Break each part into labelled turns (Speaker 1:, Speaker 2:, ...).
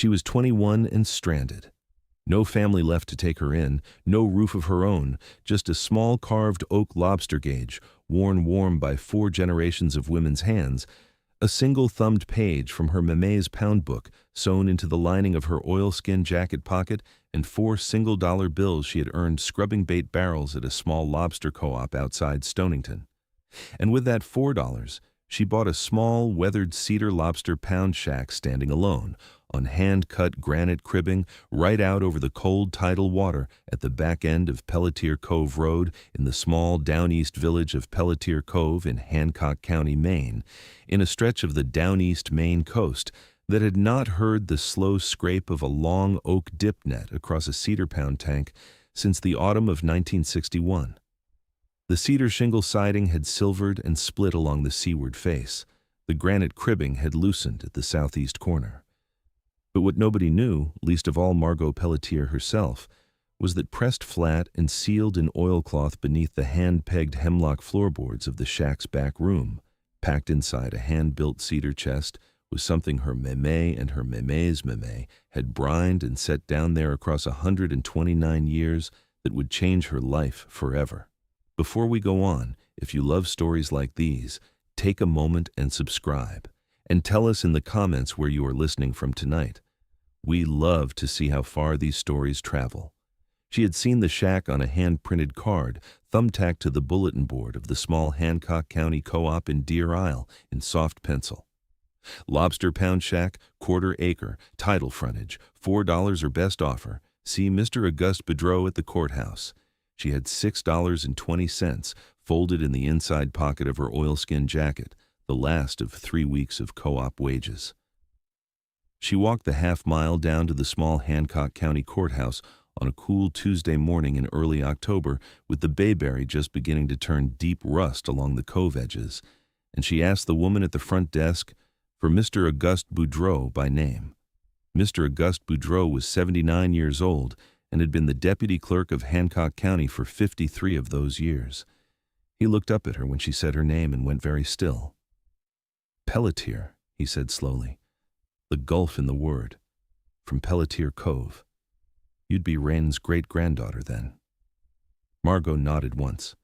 Speaker 1: She was 21 and stranded. No family left to take her in, no roof of her own, just a small carved oak lobster gauge, worn warm by 4 generations of women's hands, a single thumbed page from her Mémé's pound book sewn into the lining of her oilskin jacket pocket, and 4 single-dollar bills she had earned scrubbing bait barrels at a small lobster co-op outside Stonington. And with that $4, she bought a small, weathered cedar lobster pound shack standing alone, on hand-cut granite cribbing right out over the cold tidal water at the back end of Pelletier Cove Road in the small down-east village of Pelletier Cove in Hancock County, Maine, in a stretch of the down-east Maine coast that had not heard the slow scrape of a long oak dip net across a cedar pound tank since the autumn of 1961. The cedar shingle siding had silvered and split along the seaward face. The granite cribbing had loosened at the southeast corner. But what nobody knew, least of all Margot Pelletier herself, was that pressed flat and sealed in oilcloth beneath the hand-pegged hemlock floorboards of the shack's back room, packed inside a hand-built cedar chest, was something her Mémé and her Mémé's Mémé had brined and set down there across 129 years that would change her life forever. Before we go on, if you love stories like these, take a moment and subscribe. And tell us in the comments where you are listening from tonight. We love to see how far these stories travel. She had seen the shack on a hand-printed card, thumbtacked to the bulletin board of the small Hancock County Co-op in Deer Isle in soft pencil. Lobster pound shack, quarter acre, title frontage, $4 or best offer. See Mr. Auguste Boudreau at the courthouse. She had $6.20 folded in the inside pocket of her oilskin jacket, the last of 3 weeks of co-op wages. She walked the half-mile down to the small Hancock County courthouse on a cool Tuesday morning in early October with the bayberry just beginning to turn deep rust along the cove edges, and she asked the woman at the front desk for Mr. Auguste Boudreau by name. Mr. Auguste Boudreau was 79 years old and had been the deputy clerk of Hancock County for 53 of those years. He looked up at her when she said her name and went very still. Pelletier, he said slowly. The gulf in the word. From Pelletier Cove. You'd be Rain's great-granddaughter then. Margot nodded once.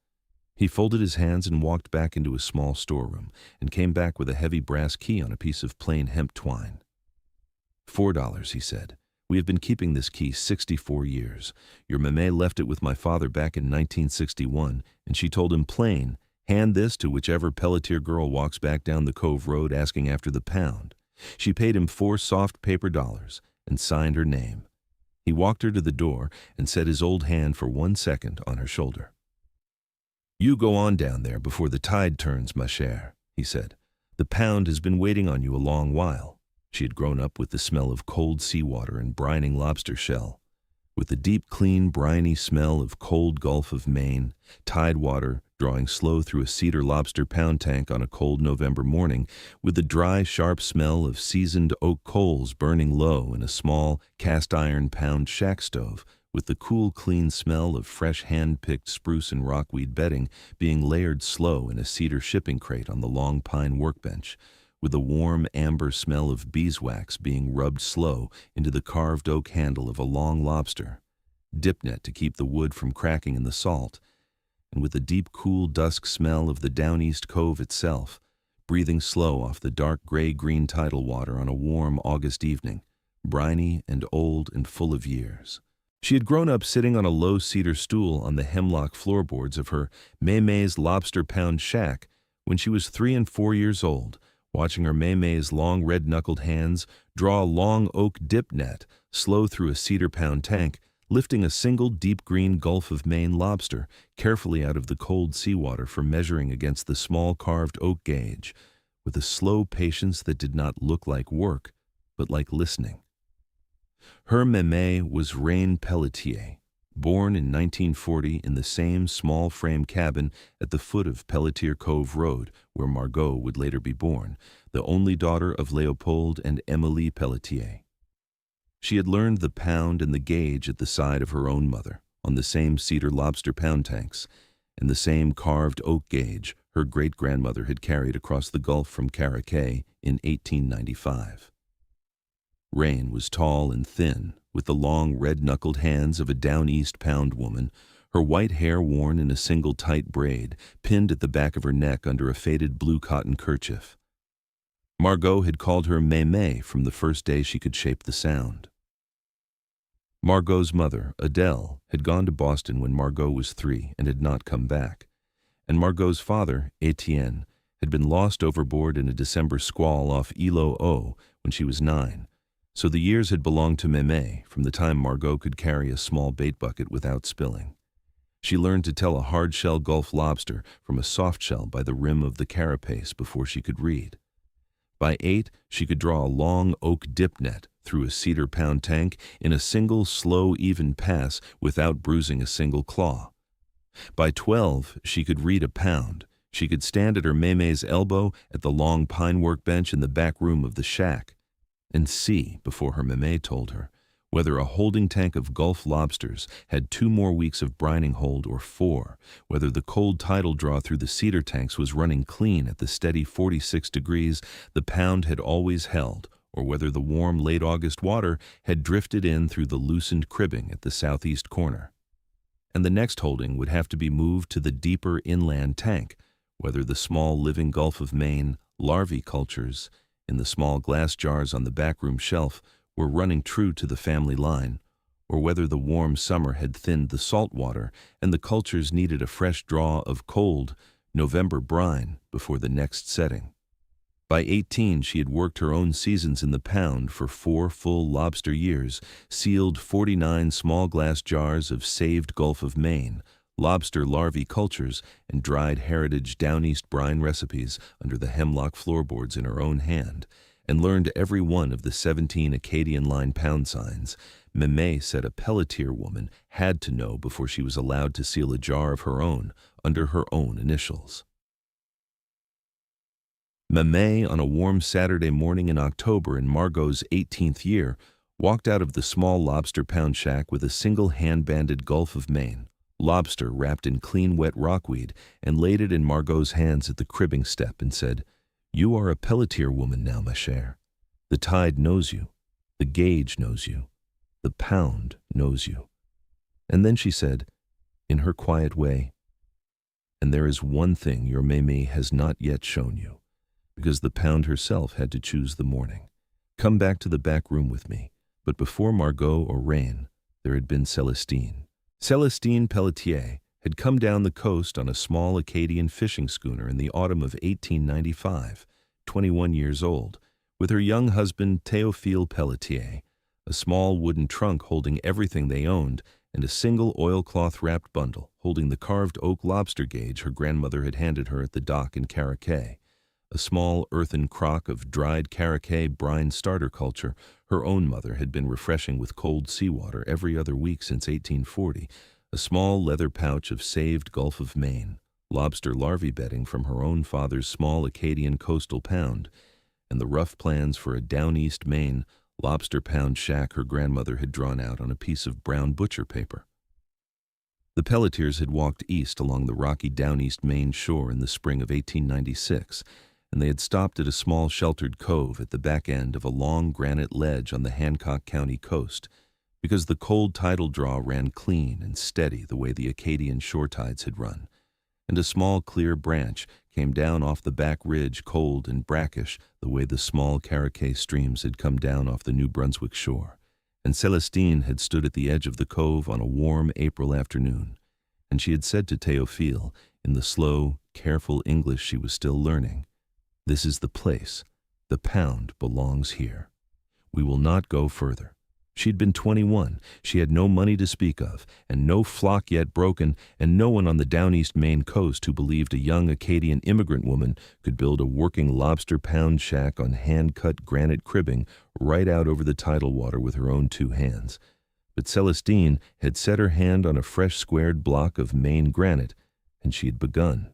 Speaker 1: He folded his hands and walked back into his small storeroom and came back with a heavy brass key on a piece of plain hemp twine. $4, he said. We have been keeping this key 64 years. Your Mémé left it with my father back in 1961, and she told him plain, hand this to whichever Pelletier girl walks back down the Cove Road asking after the pound. She paid him 4 soft paper dollars and signed her name. He walked her to the door and set his old hand for 1 second on her shoulder. You go on down there before the tide turns, ma chère, he said. The pound has been waiting on you a long while. She had grown up with the smell of cold seawater and brining lobster shell, with the deep, clean, briny smell of cold Gulf of Maine, tide water drawing slow through a cedar lobster pound tank on a cold November morning, with the dry, sharp smell of seasoned oak coals burning low in a small cast-iron pound shack stove, with the cool, clean smell of fresh hand-picked spruce and rockweed bedding being layered slow in a cedar shipping crate on the long pine workbench, with the warm amber smell of beeswax being rubbed slow into the carved oak handle of a long lobster, dip net to keep the wood from cracking in the salt, and with the deep, cool dusk smell of the down-east cove itself, breathing slow off the dark gray-green tidal water on a warm August evening, briny and old and full of years. She had grown up sitting on a low cedar stool on the hemlock floorboards of her Mémé's lobster pound shack when she was 3 and 4 years old, watching her Mémé's long red-knuckled hands draw a long oak dip net slow through a cedar pound tank, lifting a single deep green Gulf of Maine lobster carefully out of the cold seawater for measuring against the small carved oak gauge, with a slow patience that did not look like work, but like listening. Her Mémé was Rain Pelletier, born in 1940 in the same small frame cabin at the foot of Pelletier Cove Road, where Margot would later be born, the only daughter of Leopold and Émilie Pelletier. She had learned the pound and the gauge at the side of her own mother, on the same cedar lobster pound tanks, and the same carved oak gauge her great-grandmother had carried across the Gulf from Caraquet in 1895. Rain was tall and thin, with the long red-knuckled hands of a down-east pound woman, her white hair worn in a single tight braid, pinned at the back of her neck under a faded blue cotton kerchief. Margot had called her Mémé from the first day she could shape the sound. Margot's mother, Adele, had gone to Boston when Margot was 3 and had not come back. And Margot's father, Etienne, had been lost overboard in a December squall off Îlot Haut when she was 9. So the years had belonged to Mémé from the time Margot could carry a small bait bucket without spilling. She learned to tell a hard-shell Gulf lobster from a soft shell by the rim of the carapace before she could read. By 8, she could draw a long oak dip net through a cedar-pound tank in a single, slow, even pass without bruising a single claw. By 12, she could read a pound. She could stand at her Mémé's elbow at the long pine workbench in the back room of the shack and see, before her Mémé told her, whether a holding tank of Gulf lobsters had 2 more weeks of brining hold or 4, whether the cold tidal draw through the cedar tanks was running clean at the steady 46 degrees the pound had always held, or whether the warm late August water had drifted in through the loosened cribbing at the southeast corner. And the next holding would have to be moved to the deeper inland tank, whether the small living Gulf of Maine larvae cultures in the small glass jars on the backroom shelf were running true to the family line, or whether the warm summer had thinned the salt water and the cultures needed a fresh draw of cold November brine before the next setting. By 18, she had worked her own seasons in the pound for 4 full lobster years, sealed 49 small glass jars of saved Gulf of Maine lobster larvae cultures, and dried heritage Downeast brine recipes under the hemlock floorboards in her own hand, and learned every one of the 17 Acadian line pound signs Mémé said a Pelletier woman had to know before she was allowed to seal a jar of her own under her own initials. Mémé, on a warm Saturday morning in October in Margot's 18th year, walked out of the small lobster pound shack with a single hand-banded Gulf of Maine lobster wrapped in clean wet rockweed and laid it in Margot's hands at the cribbing step and said, "You are a Pelletier woman now, ma chère. The tide knows you. The gauge knows you. The pound knows you." And then she said, in her quiet way, "And there is one thing your Mémé has not yet shown you, because the pound herself had to choose the morning. Come back to the back room with me." But before Margot or Rain, there had been Célestine. Célestine Pelletier had come down the coast on a small Acadian fishing schooner in the autumn of 1895, 21 years old, with her young husband Théophile Pelletier, a small wooden trunk holding everything they owned, and a single oilcloth-wrapped bundle holding the carved oak lobster gauge her grandmother had handed her at the dock in Caraquet, a small earthen crock of dried Caraquet brine starter culture her own mother had been refreshing with cold seawater every other week since 1840, a small leather pouch of saved Gulf of Maine lobster larvae bedding from her own father's small Acadian coastal pound, and the rough plans for a down-east Maine lobster pound shack her grandmother had drawn out on a piece of brown butcher paper. The Pelletiers had walked east along the rocky down-east Maine shore in the spring of 1896, and they had stopped at a small sheltered cove at the back end of a long granite ledge on the Hancock County coast, because the cold tidal draw ran clean and steady the way the Acadian shore tides had run, and a small clear branch came down off the back ridge cold and brackish the way the small Caraquet streams had come down off the New Brunswick shore, and Célestine had stood at the edge of the cove on a warm April afternoon, and she had said to Théophile, in the slow, careful English she was still learning, "This is the place. The pound belongs here. We will not go further." She'd been 21. She had no money to speak of, and no flock yet broken, and no one on the down-east Maine coast who believed a young Acadian immigrant woman could build a working lobster pound shack on hand-cut granite cribbing right out over the tidal water with her own 2 hands. But Célestine had set her hand on a fresh squared block of Maine granite, and she had begun.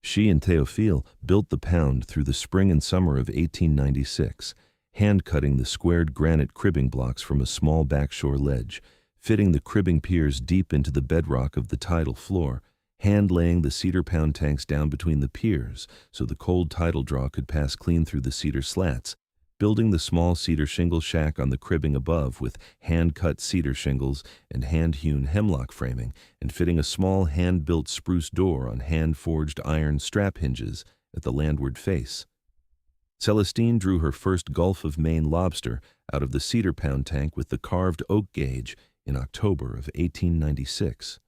Speaker 1: She and Théophile built the pound through the spring and summer of 1896, hand-cutting the squared granite cribbing blocks from a small backshore ledge, fitting the cribbing piers deep into the bedrock of the tidal floor, hand-laying the cedar pound tanks down between the piers so the cold tidal draw could pass clean through the cedar slats, building the small cedar shingle shack on the cribbing above with hand-cut cedar shingles and hand-hewn hemlock framing, and fitting a small hand-built spruce door on hand-forged iron strap hinges at the landward face. Celestine drew her first Gulf of Maine lobster out of the cedar pound tank with the carved oak gauge in October of 1896.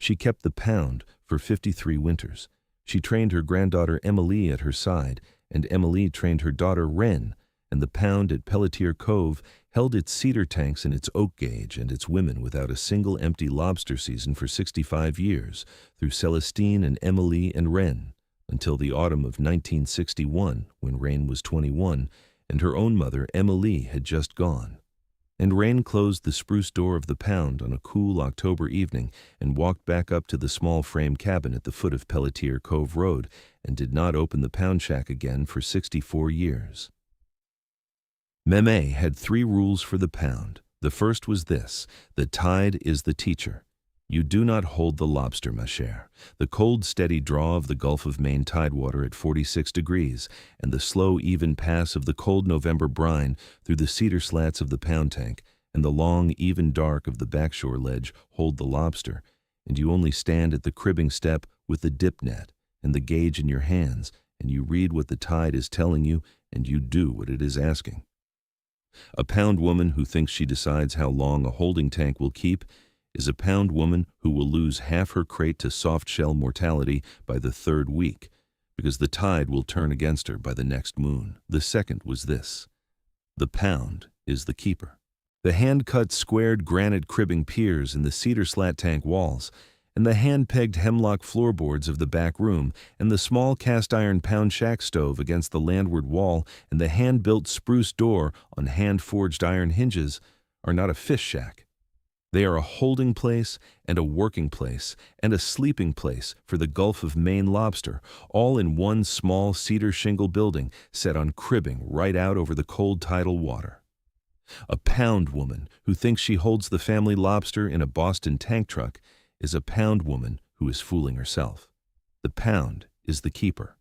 Speaker 1: She kept the pound for 53 winters. She trained her granddaughter Emily at her side, and Emily trained her daughter Wren, and the pound at Pelletier Cove held its cedar tanks and its oak gauge and its women without a single empty lobster season for 65 years, through Celestine and Emily and Wren, until the autumn of 1961, when Wren was 21, and her own mother, Emily, had just gone. And Wren closed the spruce door of the pound on a cool October evening and walked back up to the small frame cabin at the foot of Pelletier Cove Road and did not open the pound shack again for 64 years. Mémé had 3 rules for the pound. The first was this: the tide is the teacher. You do not hold the lobster, ma chère. The cold, steady draw of the Gulf of Maine tidewater at 46 degrees, and the slow, even pass of the cold November brine through the cedar slats of the pound tank, and the long, even dark of the backshore ledge hold the lobster, and you only stand at the cribbing step with the dip net and the gauge in your hands, and you read what the tide is telling you, and you do what it is asking. A pound woman who thinks she decides how long a holding tank will keep is a pound woman who will lose half her crate to soft-shell mortality by the 3rd week, because the tide will turn against her by the next moon. The second was this: the pound is the keeper. The hand-cut squared granite cribbing piers in the cedar slat tank walls, and the hand-pegged hemlock floorboards of the back room, and the small cast-iron pound shack stove against the landward wall, and the hand-built spruce door on hand-forged iron hinges are not a fish shack. They are a holding place and a working place and a sleeping place for the Gulf of Maine lobster, all in one small cedar shingle building set on cribbing right out over the cold tidal water. A pound woman who thinks she holds the family lobster in a Boston tank truck is a pound woman who is fooling herself. The pound is the keeper.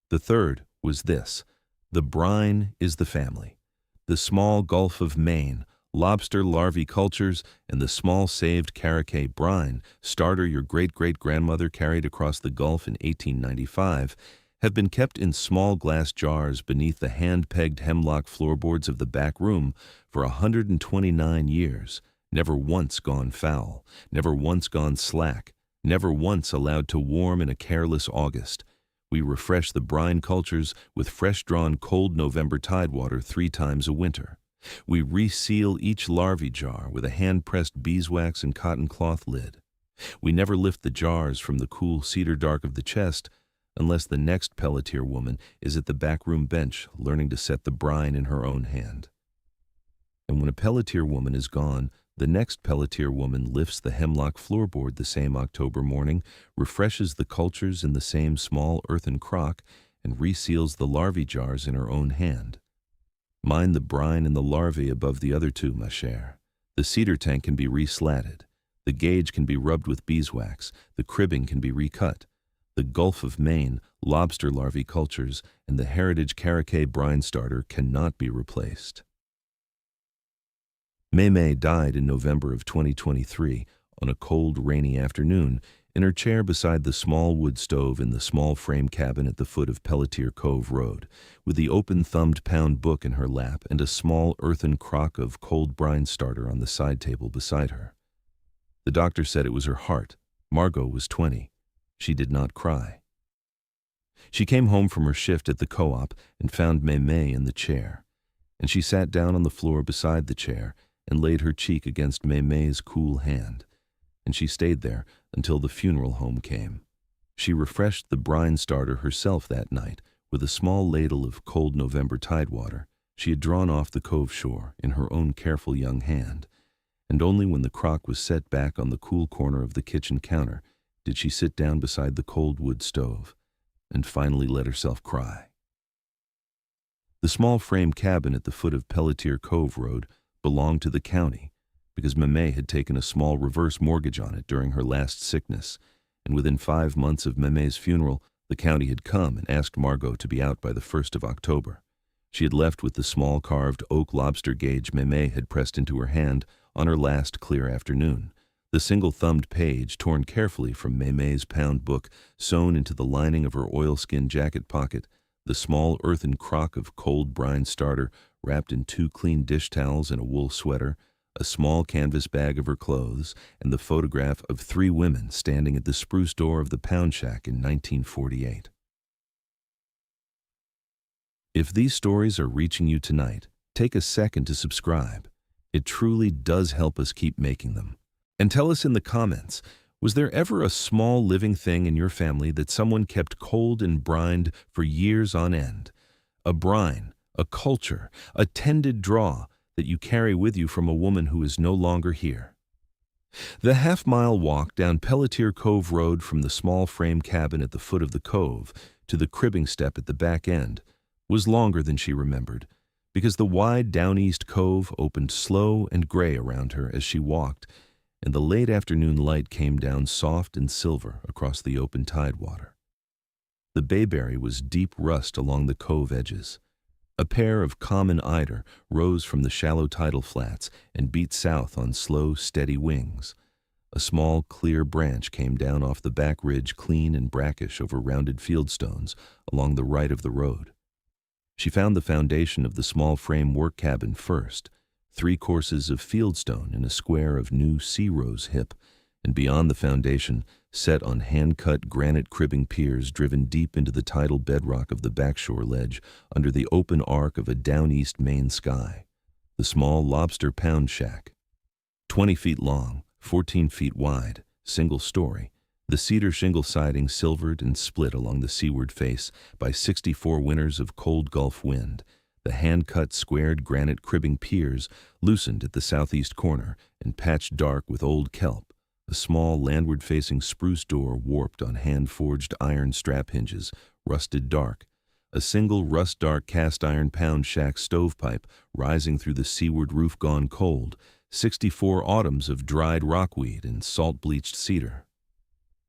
Speaker 1: The third was this: the brine is the family. The small Gulf of Maine lobster larvae cultures and the small saved Caraquet brine starter your great-great-grandmother carried across the Gulf in 1895 have been kept in small glass jars beneath the hand-pegged hemlock floorboards of the back room for 129 years, never once gone foul, never once gone slack, never once allowed to warm in a careless August. We refresh the brine cultures with fresh-drawn cold November tidewater 3 times a winter. We reseal each larvae jar with a hand-pressed beeswax and cotton cloth lid. We never lift the jars from the cool cedar dark of the chest unless the next Pelletier woman is at the backroom bench learning to set the brine in her own hand. And when a Pelletier woman is gone, the next Pelletier woman lifts the hemlock floorboard the same October morning, refreshes the cultures in the same small earthen crock, and reseals the larvae jars in her own hand. Mind the brine and the larvae above the other 2, ma chère. The cedar tank can be reslatted. The gauge can be rubbed with beeswax. The cribbing can be recut. The Gulf of Maine lobster larvae cultures and the heritage Caraquet brine starter cannot be replaced. Mémé died in November of 2023 on a cold, rainy afternoon in her chair beside the small wood stove in the small frame cabin at the foot of Pelletier Cove Road, with the open-thumbed pound book in her lap and a small earthen crock of cold brine starter on the side table beside her. The doctor said it was her heart. Margot was 20. She did not cry. She came home from her shift at the co-op and found Mémé in the chair, and she sat down on the floor beside the chair and laid her cheek against Mémé's cool hand, and she stayed there until the funeral home came. She refreshed the brine starter herself that night with a small ladle of cold November tidewater she had drawn off the cove shore in her own careful young hand, and only when the crock was set back on the cool corner of the kitchen counter did she sit down beside the cold wood stove and finally let herself cry. The small frame cabin at the foot of Pelletier Cove Road belonged to the county, because Mémé had taken a small reverse mortgage on it during her last sickness, and within 5 months of Mémé's funeral, the county had come and asked Margot to be out by the 1st of October. She had left with the small carved oak lobster gauge Mémé had pressed into her hand on her last clear afternoon. The single-thumbed page, torn carefully from Mémé's pound book, sewn into the lining of her oilskin jacket pocket, the small earthen crock of cold brine starter wrapped in 2 clean dish towels and a wool sweater, a small canvas bag of her clothes, and the photograph of 3 women standing at the spruce door of the pound shack in 1948. If these stories are reaching you tonight, take a second to subscribe. It truly does help us keep making them. And tell us in the comments, was there ever a small living thing in your family that someone kept cold and brined for years on end? A brine, a culture, a tended draw that you carry with you from a woman who is no longer here. The half-mile walk down Pelletier Cove Road from the small frame cabin at the foot of the cove to the cribbing step at the back end was longer than she remembered, because the wide down-east cove opened slow and gray around her as she walked, and the late afternoon light came down soft and silver across the open tidewater. The bayberry was deep rust along the cove edges. A pair of common eider rose from the shallow tidal flats and beat south on slow, steady wings. A small, clear branch came down off the back ridge clean and brackish over rounded fieldstones along the right of the road. She found the foundation of the small frame work cabin first, 3 courses of fieldstone in a square of new sea rose hip, and beyond the foundation, set on hand-cut granite cribbing piers driven deep into the tidal bedrock of the backshore ledge under the open arc of a down-east Maine sky, the small lobster pound shack. 20 feet long, 14 feet wide, single story, the cedar shingle siding silvered and split along the seaward face by 64 winters of cold Gulf wind. The hand-cut squared granite cribbing piers loosened at the southeast corner and patched dark with old kelp. A small landward-facing spruce door warped on hand-forged iron strap hinges, rusted dark. A single rust-dark cast-iron pound shack stovepipe rising through the seaward roof gone cold, 64 autumns of dried rockweed and salt-bleached cedar.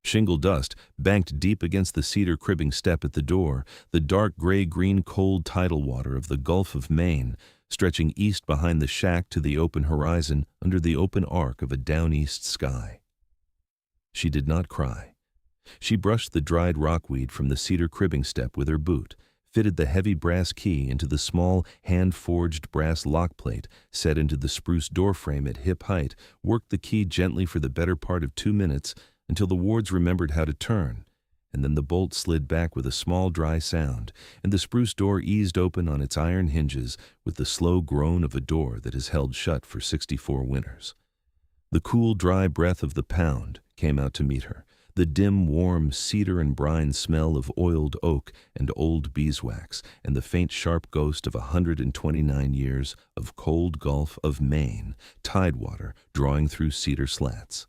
Speaker 1: Shingle dust banked deep against the cedar cribbing step at the door, the dark gray-green cold tidal water of the Gulf of Maine, stretching east behind the shack to the open horizon under the open arc of a down-east sky. She did not cry. She brushed the dried rockweed from the cedar cribbing step with her boot, fitted the heavy brass key into the small hand-forged brass lock plate set into the spruce doorframe at hip height, worked the key gently for the better part of 2 minutes until the wards remembered how to turn, and then the bolt slid back with a small dry sound, and the spruce door eased open on its iron hinges with the slow groan of a door that has held shut for 64 winters. The cool, dry breath of the pound came out to meet her, the dim, warm cedar and brine smell of oiled oak and old beeswax, and the faint, sharp ghost of 129 years of cold Gulf of Maine, tidewater drawing through cedar slats.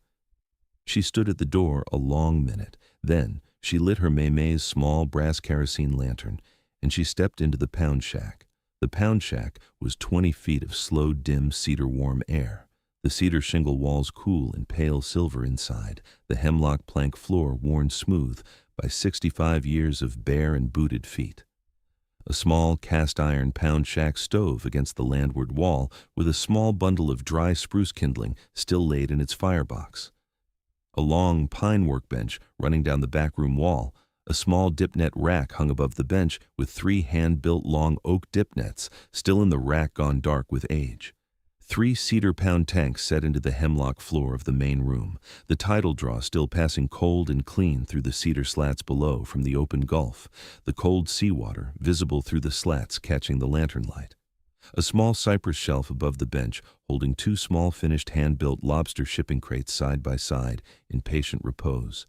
Speaker 1: She stood at the door a long minute. Then she lit her Mémé's small brass kerosene lantern, and she stepped into the pound shack. The pound shack was 20 feet of slow, dim, cedar-warm air. The cedar shingle walls cool and pale silver inside, the hemlock plank floor worn smooth by 65 years of bare and booted feet. A small cast-iron pound shack stove against the landward wall with a small bundle of dry spruce kindling still laid in its firebox. A long pine workbench running down the backroom wall, a small dip net rack hung above the bench with 3 hand-built long oak dip nets still in the rack gone dark with age. 3 cedar pound tanks set into the hemlock floor of the main room, the tidal draw still passing cold and clean through the cedar slats below from the open gulf, the cold seawater visible through the slats catching the lantern light. A small cypress shelf above the bench holding 2 small finished hand-built lobster shipping crates side by side in patient repose.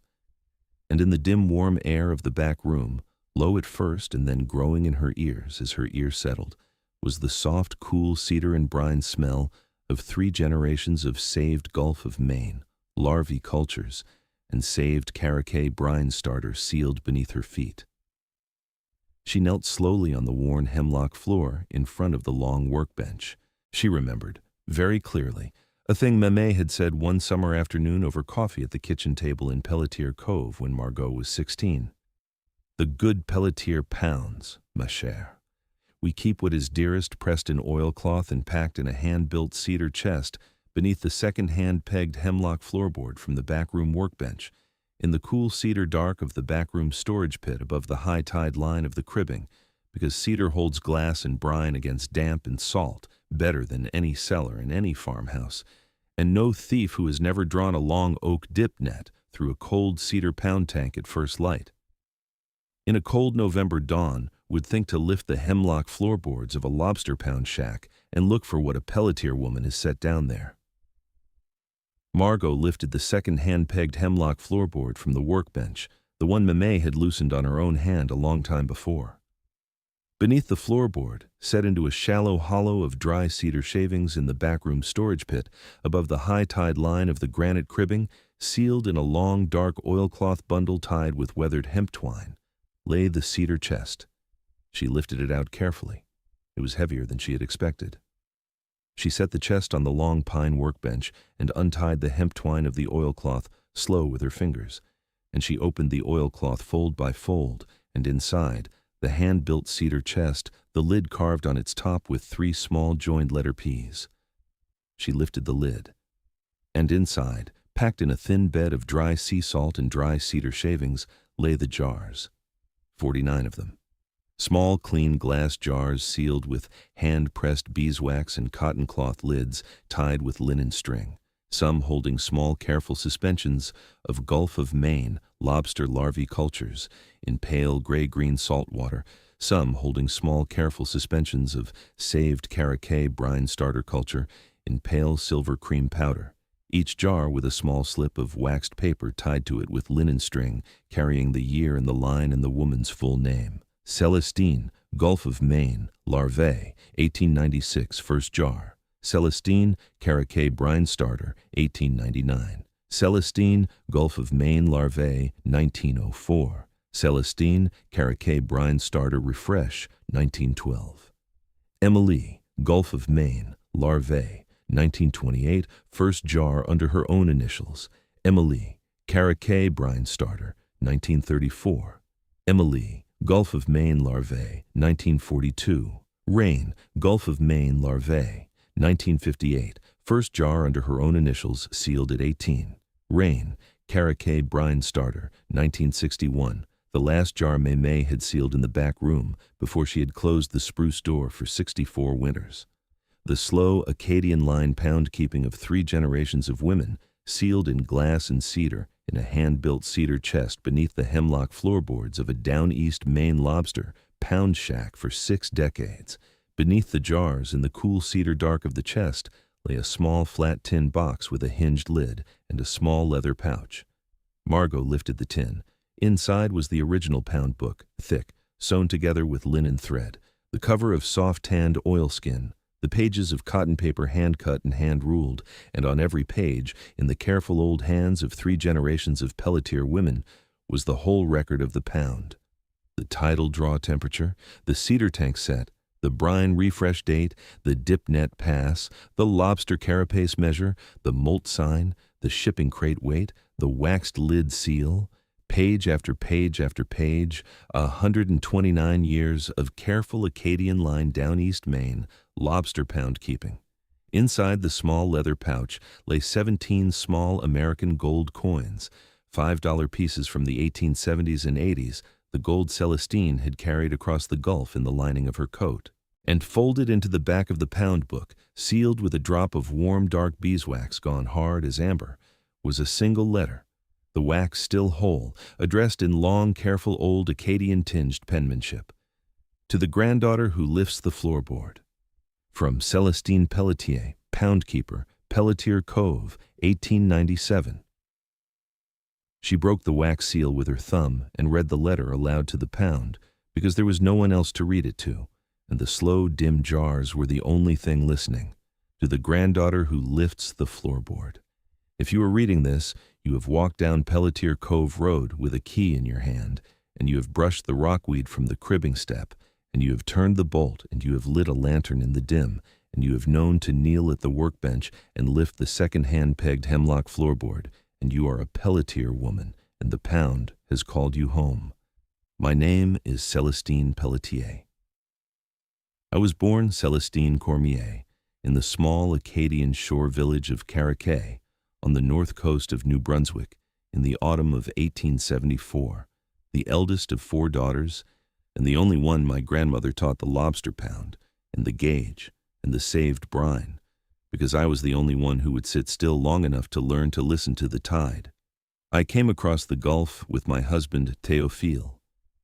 Speaker 1: And in the dim warm air of the back room, low at first and then growing in her ears as her ear settled, was the soft, cool cedar and brine smell of 3 generations of saved Gulf of Maine, larvae cultures, and saved Caraquet brine starter sealed beneath her feet. She knelt slowly on the worn hemlock floor in front of the long workbench. She remembered, very clearly, a thing Mémé had said one summer afternoon over coffee at the kitchen table in Pelletier Cove when Margot was 16. "The good Pelletier pounds, ma chère. We keep what is dearest pressed in oilcloth and packed in a hand-built cedar chest beneath the second hand-pegged hemlock floorboard from the backroom workbench, in the cool cedar dark of the backroom storage pit above the high tide line of the cribbing, because cedar holds glass and brine against damp and salt better than any cellar in any farmhouse, and no thief who has never drawn a long oak dip net through a cold cedar pound tank at first light, in a cold November dawn, would think to lift the hemlock floorboards of a lobster pound shack and look for what a Pelletier woman has set down there. Margot lifted the second hand-pegged hemlock floorboard from the workbench, the one Mémé had loosened on her own hand a long time before. Beneath the floorboard, set into a shallow hollow of dry cedar shavings in the backroom storage pit, above the high tide line of the granite cribbing, sealed in a long dark oilcloth bundle tied with weathered hemp twine, lay the cedar chest. She lifted it out carefully. It was heavier than she had expected. She set the chest on the long pine workbench and untied the hemp twine of the oilcloth, slow with her fingers, and she opened the oilcloth fold by fold, and inside, the hand-built cedar chest, the lid carved on its top with 3 small joined letter P's. She lifted the lid, and inside, packed in a thin bed of dry sea salt and dry cedar shavings, lay the jars. 49 of them. Small, clean glass jars sealed with hand-pressed beeswax and cotton cloth lids tied with linen string, some holding small, careful suspensions of Gulf of Maine lobster larvae cultures in pale gray-green salt water, some holding small, careful suspensions of saved Mémé Brined starter culture in pale silver cream powder, each jar with a small slip of waxed paper tied to it with linen string carrying the year and the line and the woman's full name. Celestine, Gulf of Maine, Larvae, 1896, first jar. Celestine, Mémé Brined starter, 1899. Celestine, Gulf of Maine, Larvae, 1904. Celestine, Mémé Brined starter, refresh, 1912. Emily, Gulf of Maine, Larvae, 1928, first jar under her own initials. Emily, Mémé Brined starter, 1934. Emily, Gulf of Maine, Larvae, 1942. Rain, Gulf of Maine, Larvae, 1958, first jar under her own initials, sealed at 18. Rain, Mémé Brined starter, 1961, the last jar Mémé had sealed in the back room before she had closed the spruce door for 64 winters. The slow Acadian-line pound-keeping of 3 generations of women, sealed in glass and cedar in a hand-built cedar chest beneath the hemlock floorboards of a down-east Maine Lobster pound shack for 6 decades. Beneath the jars, in the cool cedar dark of the chest, lay a small flat tin box with a hinged lid and a small leather pouch. Margot lifted the tin. Inside was the original pound book, thick, sewn together with linen thread, the cover of soft-tanned oilskin, the pages of cotton paper hand-cut and hand-ruled, and on every page, in the careful old hands of 3 generations of Pelletier women, was the whole record of the pound. The tidal draw temperature, the cedar tank set, the brine refresh date, the dip net pass, the lobster carapace measure, the molt sign, the shipping crate weight, the waxed lid seal, page after page after page, 129 years of careful Acadian-line down East Maine lobster pound keeping. Inside the small leather pouch lay 17 small American gold coins, $5 pieces from the 1870s and 80s, the gold Celestine had carried across the Gulf in the lining of her coat. And folded into the back of the pound book, sealed with a drop of warm dark beeswax gone hard as amber, was a single letter, the wax still whole, addressed in long, careful old Acadian-tinged penmanship. To the granddaughter who lifts the floorboard. From Celestine Pelletier, pound keeper, Pelletier Cove, 1897. She broke the wax seal with her thumb and read the letter aloud to the pound, because there was no one else to read it to, and the slow, dim jars were the only thing listening. To the granddaughter who lifts the floorboard. If you are reading this, you have walked down Pelletier Cove Road with a key in your hand, and you have brushed the rockweed from the cribbing step, and you have turned the bolt, and you have lit a lantern in the dim, and you have known to kneel at the workbench and lift the second-hand pegged hemlock floorboard, and you are a Pelletier woman, and the pound has called you home. My name is Celestine Pelletier. I was born Celestine Cormier in the small Acadian shore village of Caraquet on the north coast of New Brunswick in the autumn of 1874, the eldest of 4 daughters and the only one my grandmother taught the lobster pound and the gauge and the saved brine, because I was the only one who would sit still long enough to learn to listen to the tide. I came across the Gulf with my husband Théophile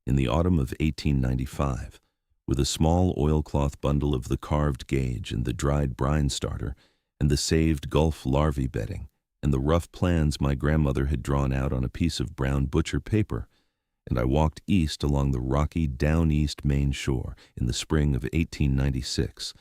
Speaker 1: in the autumn of 1895, with a small oilcloth bundle of the carved gauge and the dried brine starter and the saved Gulf larvae bedding and the rough plans my grandmother had drawn out on a piece of brown butcher paper, and I walked east along the rocky down-east Maine shore in the spring of 1896,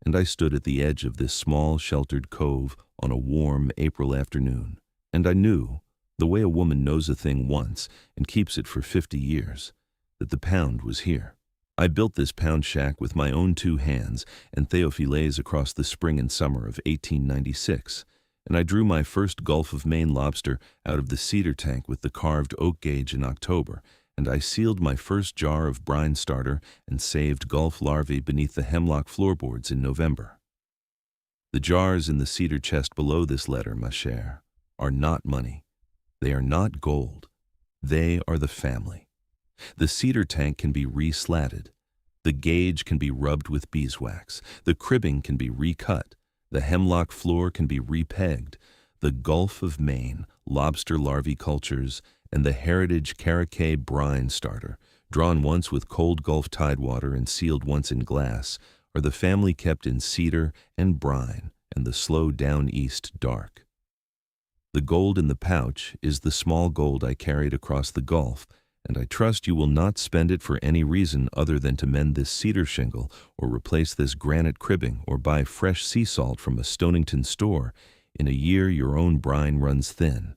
Speaker 1: and I stood at the edge of this small sheltered cove on a warm April afternoon, and I knew, the way a woman knows a thing once and keeps it for 50 years, that the pound was here. I built this pound shack with my own 2 hands and Théophile's across the spring and summer of 1896, and I drew my first Gulf of Maine lobster out of the cedar tank with the carved oak gauge in October, and I sealed my first jar of brine starter and saved Gulf larvae beneath the hemlock floorboards in November. The jars in the cedar chest below this letter, ma chère, are not money. They are not gold. They are the family. The cedar tank can be re-slatted. The gauge can be rubbed with beeswax. The cribbing can be recut. The hemlock floor can be repegged. The Gulf of Maine lobster larvae cultures and the heritage Caraquet brine starter, drawn once with cold Gulf tidewater and sealed once in glass, are the family kept in cedar and brine and the slow down east dark. The gold in the pouch is the small gold I carried across the Gulf, and I trust you will not spend it for any reason other than to mend this cedar shingle or replace this granite cribbing or buy fresh sea salt from a Stonington store in a year your own brine runs thin.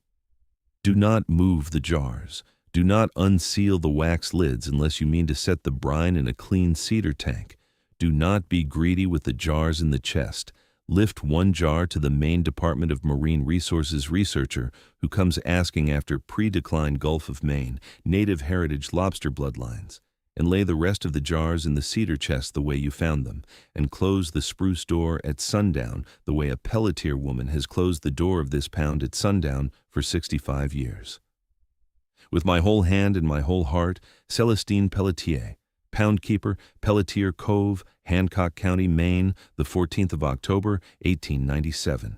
Speaker 1: Do not move the jars. Do not unseal the wax lids unless you mean to set the brine in a clean cedar tank. Do not be greedy with the jars in the chest. Lift 1 jar to the Maine Department of Marine Resources researcher who comes asking after pre-decline Gulf of Maine native heritage lobster bloodlines, and lay the rest of the jars in the cedar chest the way you found them, and close the spruce door at sundown the way a Pelletier woman has closed the door of this pound at sundown for 65 years. With my whole hand and my whole heart, Celestine Pelletier, Pound Keeper, Pelletier Cove, Hancock County, Maine, the 14th of October, 1897.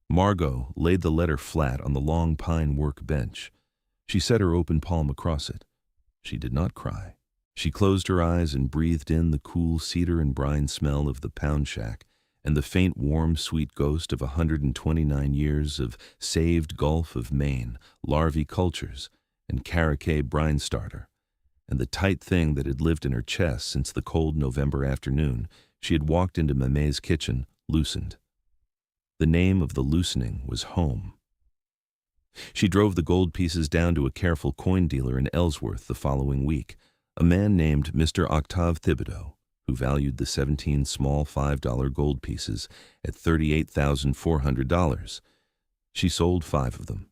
Speaker 1: Margot laid the letter flat on the long pine work bench. She set her open palm across it. She did not cry. She closed her eyes and breathed in the cool cedar and brine smell of the pound shack and the faint, warm, sweet ghost of 129 years of saved Gulf of Maine, larvae cultures, and Caraquet brine starter. And the tight thing that had lived in her chest since the cold November afternoon she had walked into Mémé's kitchen loosened. The name of the loosening was home. She drove the gold pieces down to a careful coin dealer in Ellsworth the following week, a man named Mr. Octave Thibodeau, who valued the 17 small $5 gold pieces at $38,400. She sold 5 of them.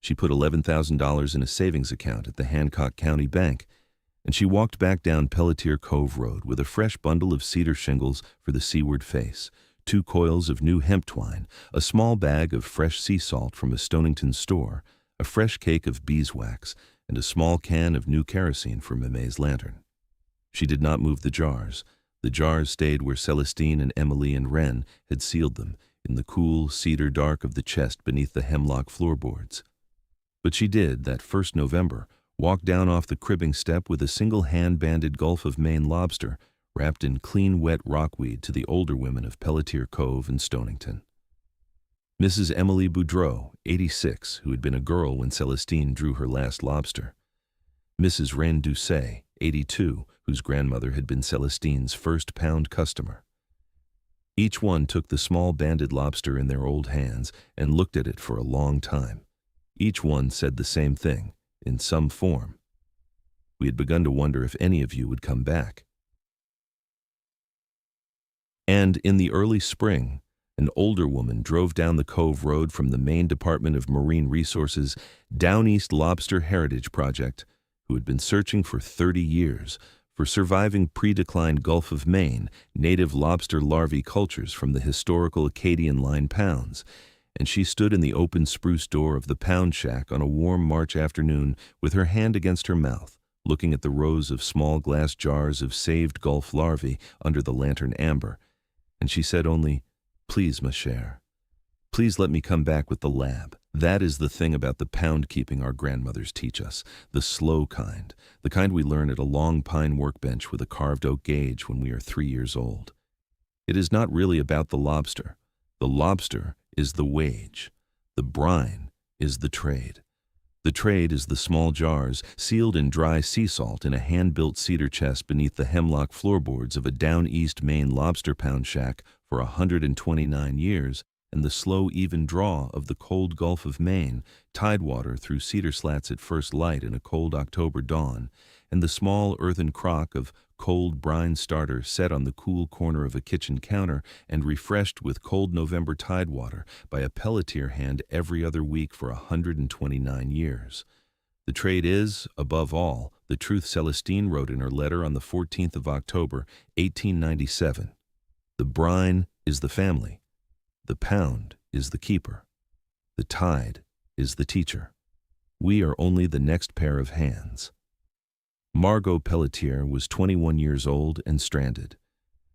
Speaker 1: She put $11,000 in a savings account at the Hancock County Bank, and she walked back down Pelletier Cove Road with a fresh bundle of cedar shingles for the seaward face, 2 coils of new hemp twine, a small bag of fresh sea salt from a Stonington store, a fresh cake of beeswax, and a small can of new kerosene for Mémé's lantern. She did not move the jars. The jars stayed where Celestine and Emily and Wren had sealed them, in the cool cedar dark of the chest beneath the hemlock floorboards. But she did, that first November, walk down off the cribbing step with a single hand-banded Gulf of Maine lobster wrapped in clean wet rockweed to the older women of Pelletier Cove and Stonington. Mrs. Emily Boudreau, 86, who had been a girl when Celestine drew her last lobster. Mrs. Wren Doucet, 82, whose grandmother had been Celestine's first pound customer. Each one took the small banded lobster in their old hands and looked at it for a long time. Each one said the same thing, in some form. We had begun to wonder if any of you would come back. And in the early spring, an older woman drove down the Cove Road from the Maine Department of Marine Resources Down East Lobster Heritage Project, who had been searching for 30 years for surviving pre-decline Gulf of Maine native lobster larvae cultures from the historical Acadian line pounds, and she stood in the open spruce door of the pound shack on a warm March afternoon with her hand against her mouth, looking at the rows of small glass jars of saved Gulf larvae under the lantern amber, and she said only, "Please, ma chère, please let me come back with the lab." That is the thing about the pound keeping our grandmothers teach us, the slow kind, the kind we learn at a long pine workbench with a carved oak gauge when we are 3 years old. It is not really about the lobster. The lobster is the wage. The brine is the trade. The trade is the small jars, sealed in dry sea salt in a hand-built cedar chest beneath the hemlock floorboards of a down-east Maine lobster pound shack for 129 years, and the slow, even draw of the cold Gulf of Maine, tidewater through cedar slats at first light in a cold October dawn, and the small earthen crock of cold brine starter set on the cool corner of a kitchen counter and refreshed with cold November tidewater by a pelletier hand every other week for 129 years. The trade is, above all, the truth Celestine wrote in her letter on the 14th of October, 1897. The brine is the family. The pound is the keeper. The tide is the teacher. We are only the next pair of hands. Margot Pelletier was 21 years old and stranded.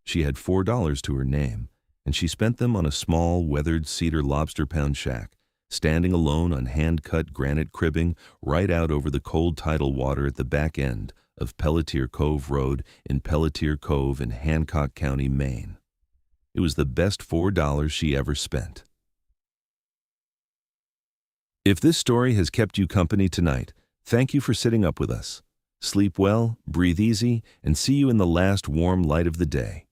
Speaker 1: She had $4 to her name, and she spent them on a small, weathered cedar lobster pound shack, standing alone on hand-cut granite cribbing right out over the cold tidal water at the back end of Pelletier Cove Road in Pelletier Cove in Hancock County, Maine. It was the best $4 she ever spent. If this story has kept you company tonight, thank you for sitting up with us. Sleep well, breathe easy, and see you in the last warm light of the day.